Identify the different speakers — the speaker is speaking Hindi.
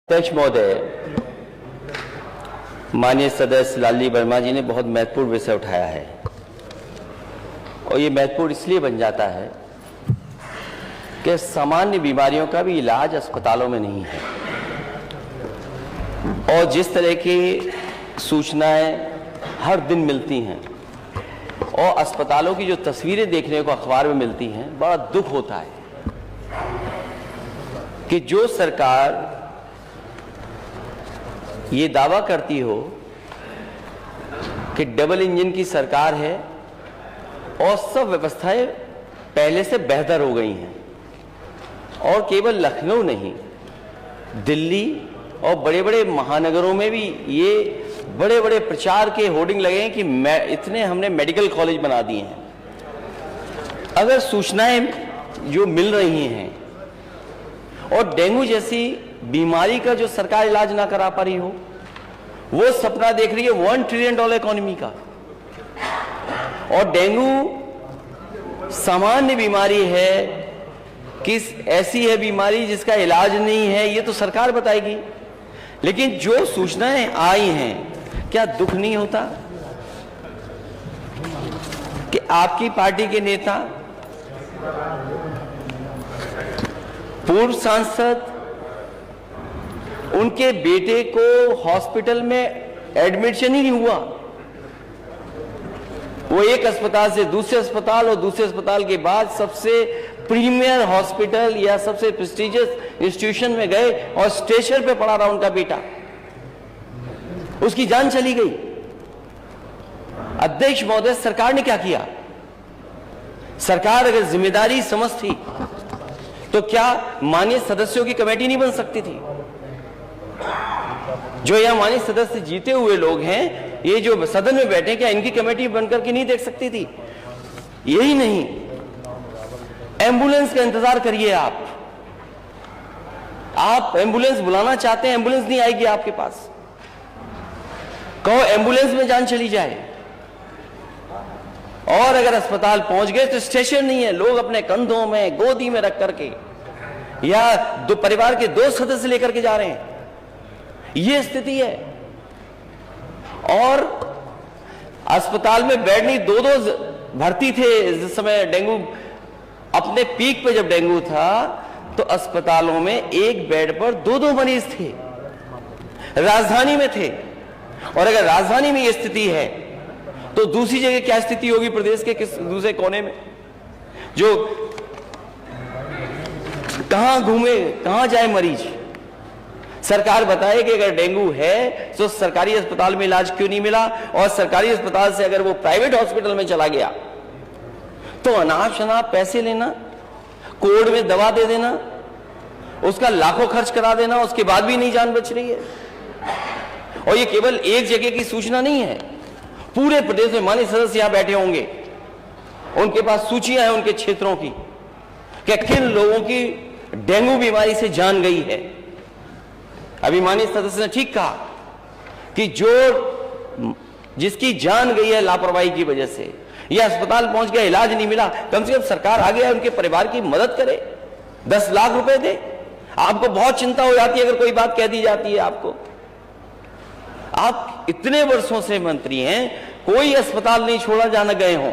Speaker 1: अध्यक्ष महोदय, माननीय सदस्य लालजी वर्मा जी ने बहुत महत्वपूर्ण विषय उठाया है और ये महत्वपूर्ण इसलिए बन जाता है कि सामान्य बीमारियों का भी इलाज अस्पतालों में नहीं है और जिस तरह की सूचनाएं हर दिन मिलती हैं और अस्पतालों की जो तस्वीरें देखने को अखबार में मिलती हैं, बड़ा दुख होता है कि जो सरकार ये दावा करती हो कि डबल इंजन की सरकार है और सब व्यवस्थाएं पहले से बेहतर हो गई हैं और केवल लखनऊ नहीं, दिल्ली और बड़े बड़े महानगरों में भी ये बड़े बड़े प्रचार के होर्डिंग लगे हैं कि इतने हमने मेडिकल कॉलेज बना दिए हैं। अगर सूचनाएं जो मिल रही हैं और डेंगू जैसी बीमारी का जो सरकार इलाज ना करा पा रही हो, वो सपना देख रही है $1 ट्रिलियन इकोनॉमी का, और डेंगू सामान्य बीमारी है कि ऐसी है बीमारी जिसका इलाज नहीं है, ये तो सरकार बताएगी। लेकिन जो सूचनाएं आई हैं, क्या दुख नहीं होता कि आपकी पार्टी के नेता, पूर्व सांसद, उनके बेटे को हॉस्पिटल में एडमिशन ही नहीं हुआ, वो एक अस्पताल से दूसरे अस्पताल और दूसरे अस्पताल के बाद सबसे प्रीमियर हॉस्पिटल या सबसे प्रेस्टिजियस इंस्टीट्यूशन में गए और स्ट्रेचर पे पड़ा रहा उनका बेटा, उसकी जान चली गई। अध्यक्ष महोदय, सरकार ने क्या किया? सरकार अगर जिम्मेदारी समझती तो क्या माननीय सदस्यों की कमेटी नहीं बन सकती थी? जो यहां माननीय सदस्य जीते हुए लोग हैं, ये जो सदन में बैठे, क्या इनकी कमेटी बनकर के नहीं देख सकती थी? यही नहीं, एम्बुलेंस का इंतजार करिए। आप एम्बुलेंस बुलाना चाहते हैं, एम्बुलेंस नहीं आएगी आपके पास। कहो एम्बुलेंस में जान चली जाए, और अगर अस्पताल पहुंच गए तो स्टेशन नहीं है, लोग अपने कंधों में गोदी में रख करके या दो परिवार के 2 सदस्य लेकर के जा रहे हैं। ये स्थिति है। और अस्पताल में बेड नहीं, 2-2 भर्ती थे जिस समय डेंगू अपने पीक पे, जब डेंगू था तो अस्पतालों में एक बेड पर 2-2 मरीज थे, राजधानी में थे। और अगर राजधानी में ये स्थिति है तो दूसरी जगह क्या स्थिति होगी प्रदेश के किस दूसरे कोने में? जो कहां घूमे, कहां जाए मरीज? सरकार बताए कि अगर डेंगू है तो सरकारी अस्पताल में इलाज क्यों नहीं मिला, और सरकारी अस्पताल से अगर वो प्राइवेट हॉस्पिटल में चला गया तो अनाप शनाप पैसे लेना, कोड में दवा दे देना, उसका लाखों खर्च करा देना, उसके बाद भी नहीं जान बच रही है। और ये केवल एक जगह की सूचना नहीं है, पूरे प्रदेश में माननीय सदस्य यहां बैठे होंगे, उनके पास सूचियां हैं उनके क्षेत्रों की कि किन लोगों की डेंगू बीमारी से जान गई है। अभी माननीय सदस्य ने ठीक कहा कि जो जिसकी जान गई है लापरवाही की वजह से, यह अस्पताल पहुंच गया, इलाज नहीं मिला, कम से कम सरकार आ गया उनके परिवार की मदद करे, 10 लाख रुपए दे। आपको बहुत चिंता हो जाती है अगर कोई बात कह दी जाती है आपको। आप इतने वर्षों से मंत्री हैं, कोई अस्पताल नहीं छोड़ा जहां न गए हों।